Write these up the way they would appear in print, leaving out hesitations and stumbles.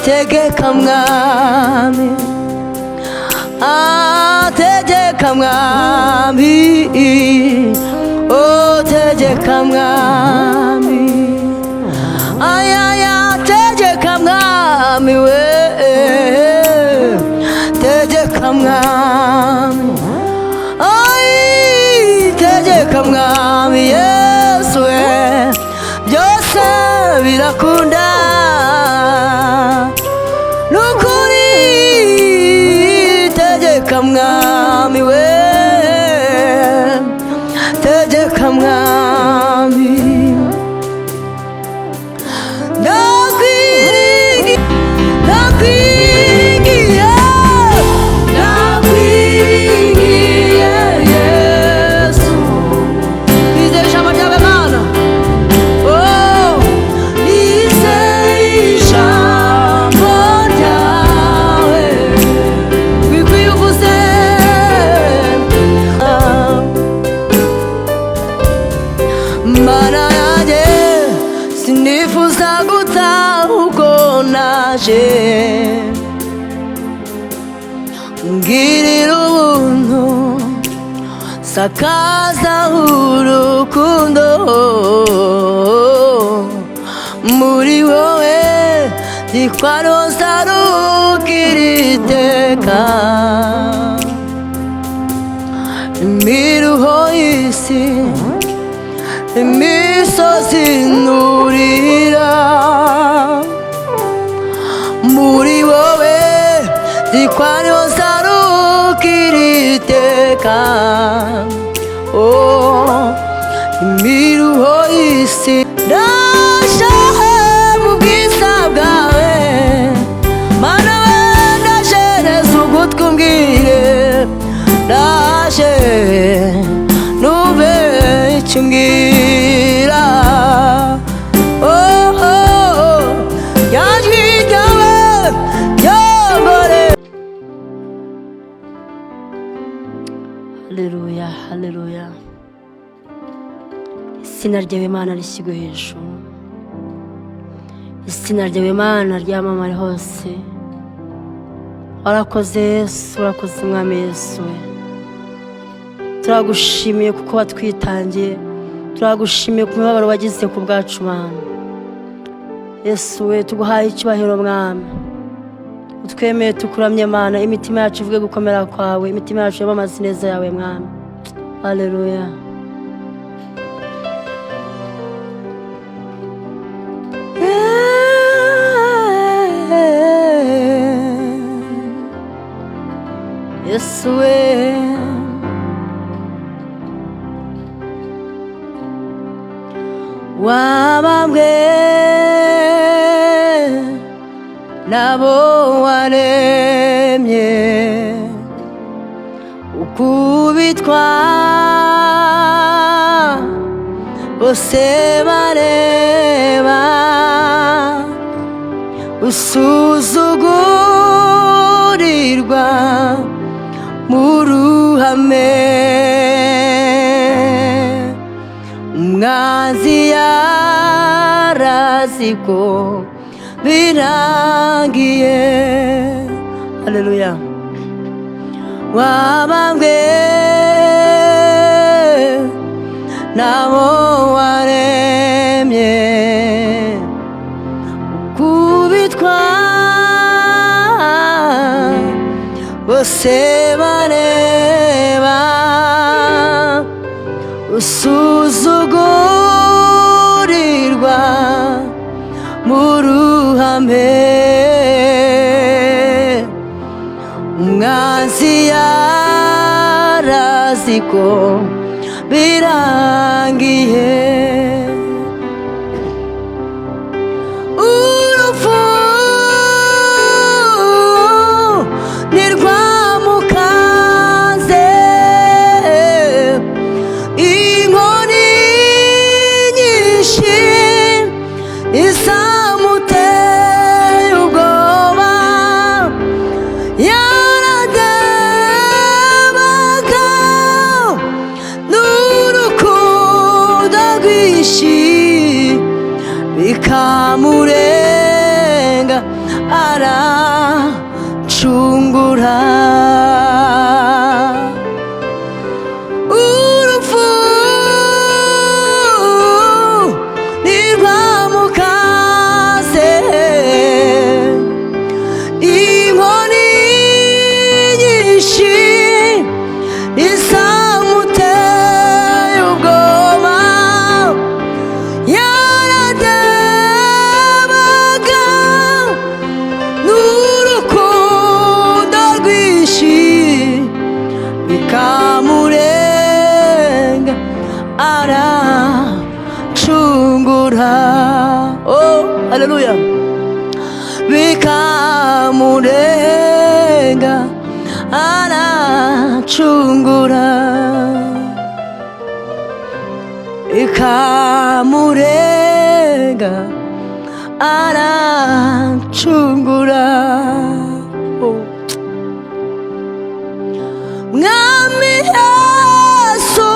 tegeka mwami, tegeka mwami, tegeka mwami, tegeka mwami we, tegeka mwami, tegeka mwami Yesu we, byose birakunda nukuri, tegeka mwami we, tegeka mwami, ndakwiringiye, ndakwiringiye, ndakwiringiye Yesu, bizera ijambo ryawe Mana, bizera ijambo ryawe, bikwiye uvuze Mana yanjye, sinifuza gutaha uko naje, ngirira ubuntu, sakaza urukundo, muri wowe ndikwaroza rukira iteka, imiruho y'isi, imisozi nurira, muri wowe ndikwaroza rukira iteka, imiruho y'isi, ndaje mu bwiza bwawe Mana we, ndaje neza ugutwi umbwire, ndaje numve icyo umbwira, ijwi ryawe ryongore. Haleluya, haleluya, izina ryawe Mana rishyirwe hejuru, izina ryawe Mana ryamamare hose. Warakoze Yesu, warakoze mwami Yesu, turagushimiye kuko watwitangiye, turagushimiye ku mibabaro wagize ku bwacu Mana Yesu we, tuguhaye icyubahiro mwami, utwemeye tukuramye Mana, imitima yacu ivuge gukomera kwawe, imitima yacu yamamaze ineza yawe mwami. Haleluya. Yesu we, wabambwe nabo waremye, ukubitwa bose bareba, usuzugurirwa mu ruhame, umwanzi yarazi ko birangiye. Haleluya. Wabambwe nabo waremye, ukubitwa bose bareba, usuzugurirwa mu ruhame, umwanzi yarazi ko birangiye. Urupfu ntirwamukanze, inkoni nyinshi izamuteye ubwoba, yaradebaga n'urukundo rwinshi bikamurenga, aracungura. Urupfu ntirwamukaze, inkoni nyinshi ntizamuteye ubwoba. Yaradebaga n'urukundo rwinshi bikamurenga aracungura. Oh, haleluya! Bikamurenga aracungura, bikamurenga aracungura. Oh. Mwami Yesu,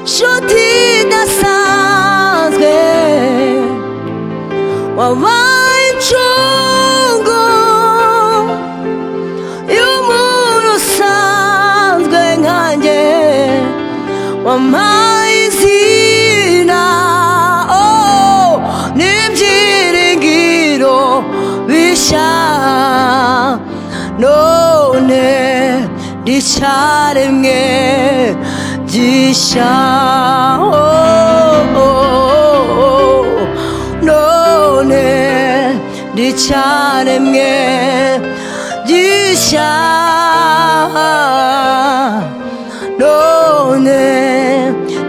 nshuti idasanzwe, wabaye incungu y'umuntu usanzwe nkanjye, wampaye izina, oh, n'ibyiringiro bishya, none ndicyaremwe gishya. Oh, oh, oh, none ndicyaremwe gishya, none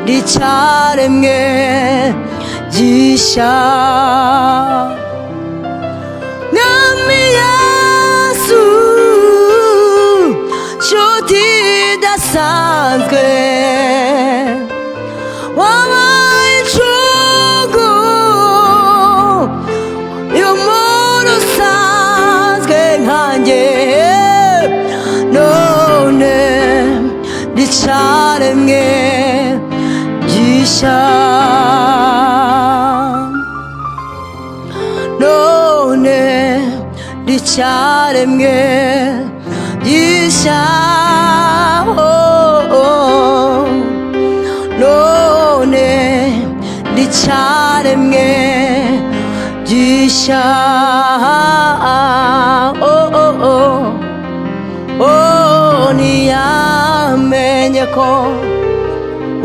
ndicyaremwe gishya. Mwami Yesu, nshuti idasanzwe, wabaye incungu y'umuntu usanzwe nkanjye, none ndicyaremwe gishya, none ndicyaremwe gishya. Oh, oh, none ndicyaremwe gishya. Oh, oh, oh, oh, ntiyamenye ko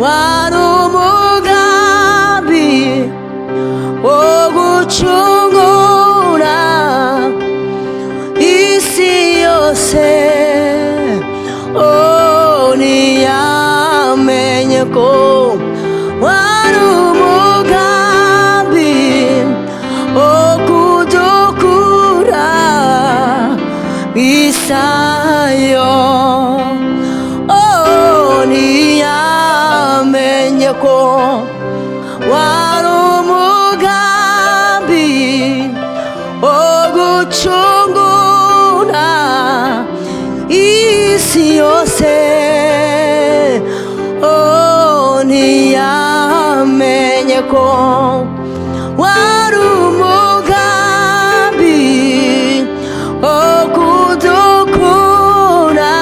wari umugambi wo gucungura isi yose. Oh, ntiyamenye ko wari umugambi wo kudukura isayo. Oh, ntiyamenye ko wari umugambi wo gucungura isi yose. Oh, ntiyamenye ko wari umugambi wo kudukura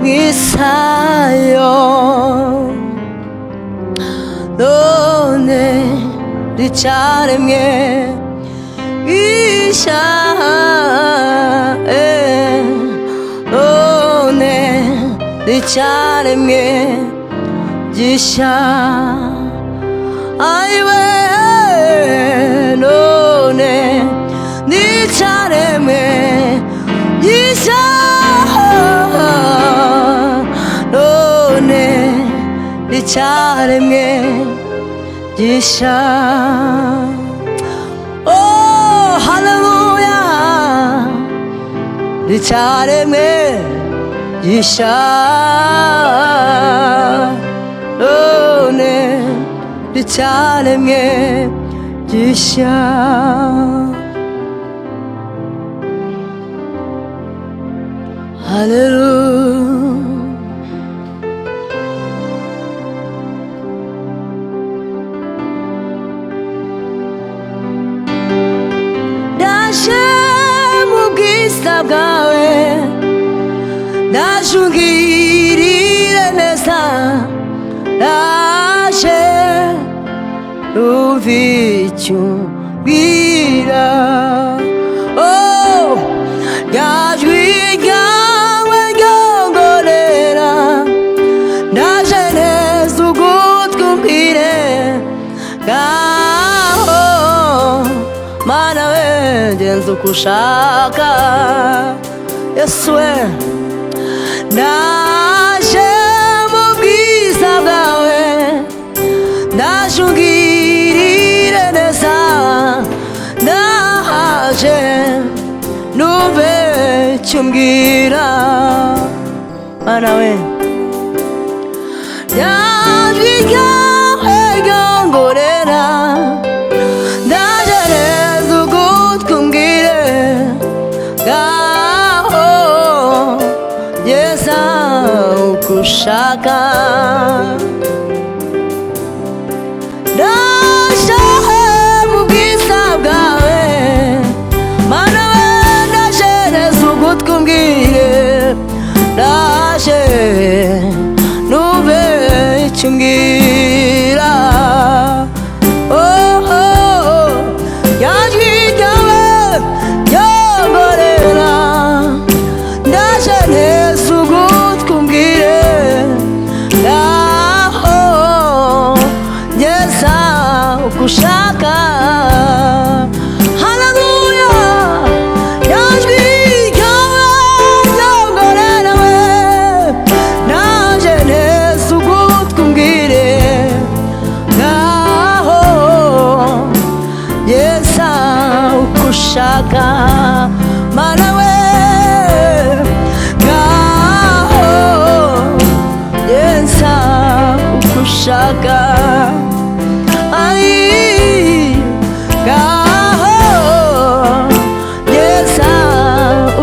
mu isayo, none ndicyaremwe gishya. None ndicyaremwe gishya. Ayiwe, none ndicyaremwe gishya, none ndicyaremwe gishya. Oh, haleluya! ndicyaremwe gishya, none ndicyaremwe gishya. Hallelujah. bwawe ndaje ungirire neza ndaje numva icyo umbwira rya jwi ryawe ryongorera ndaje neza ugutwi umbwire ngaho Mana we genza uko ushaka Yesu we ndaje mu bwiza bwawe ndaje ungirire neza ndaje numve icyo umbwira Mana we rya jwi ryawe ryongorera ndaje neza ugutwi umbwire ngaho geza uko ushaka ndaje mu bwiza bwawe Mana we ndaje neza ugutwi umbwire ndaje numve icyo umbwira rya jwi ryawe ryongorera ndaje neza ugutwi umbwire ngaho ngeza uko ushaka haleluya rya jwi ryawe ryongorera we ndaje neza ugutwi umbwire ngaho ngeza uko ushaka Mana we ngaho ngeza uko ushaka ngaho ngeza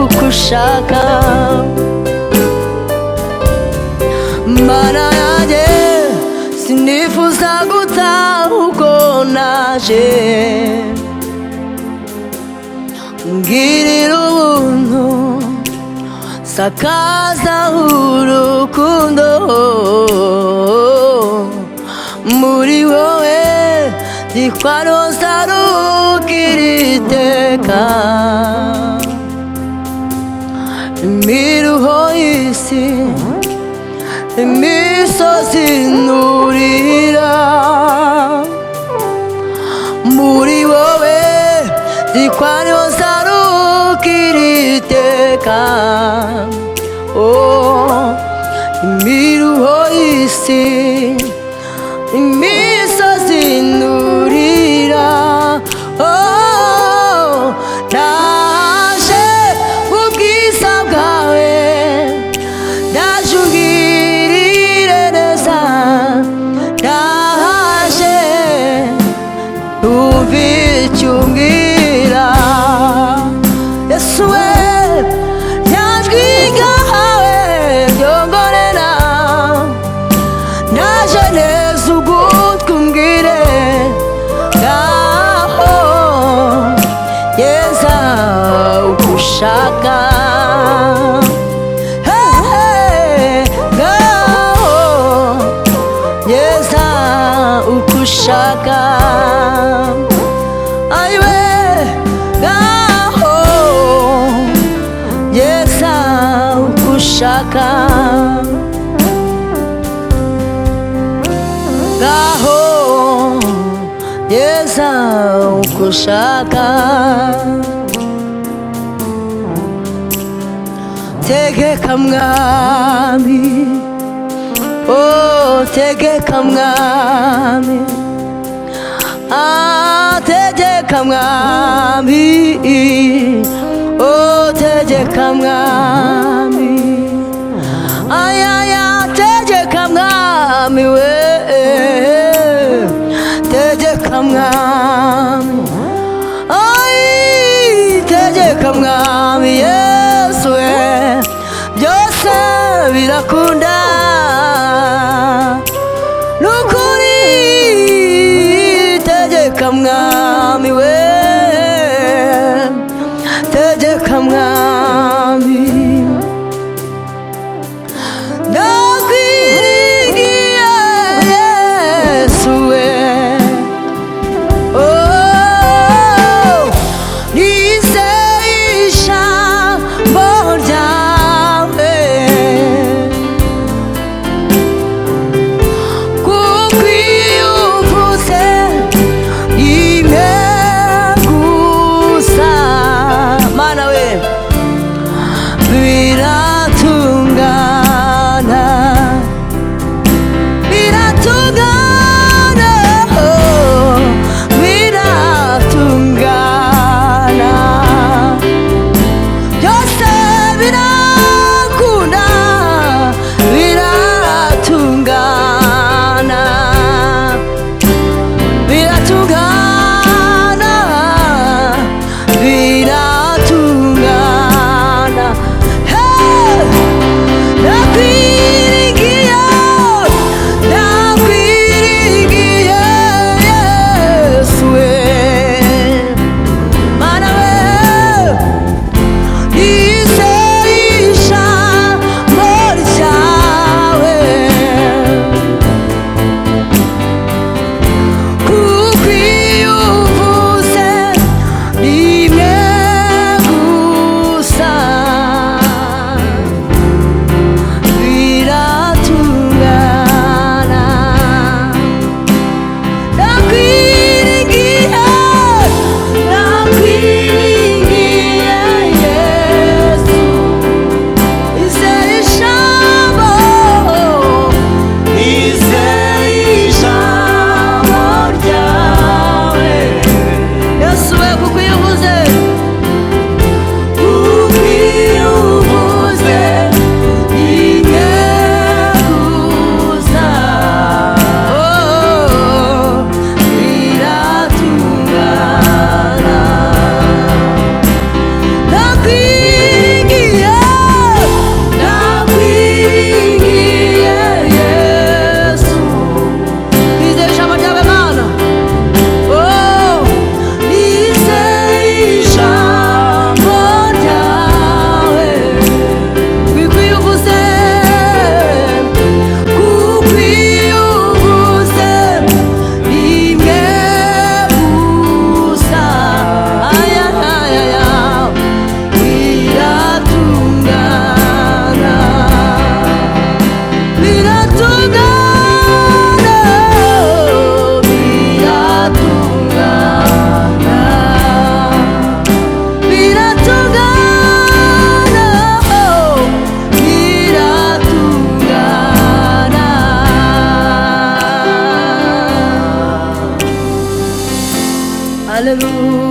uko ushaka Mana yanjye sinifuza gutaha uko naje ngirira ubuntu sakaza urukundo muri wowe zikwaroza rukira iteka imiruho y'isi imisozi nurira muri wowe zikwaroza rukira iteka imiruho y'isi imisozi nurira ndaje mu bwiza bwawe ndaje ungirire neza ndaje numva icyo umbwira Yesu we rya jwi ryawe ryongorera ndaje neza ugutwi umbwire ngaho ngeza uko ushaka ngaho ngeza uko ushaka ayiwe ngaho ngeza uko ushaka ngaho ngeza uko ushaka tegeka mwami tegeka mwami tegeka mwami tegeka mwami ayaya tegeka mwami we tegeka mwami tegeka mwami Yesu we byose birakunda nukuri tegeka mwami we tegeka mwami haleluya.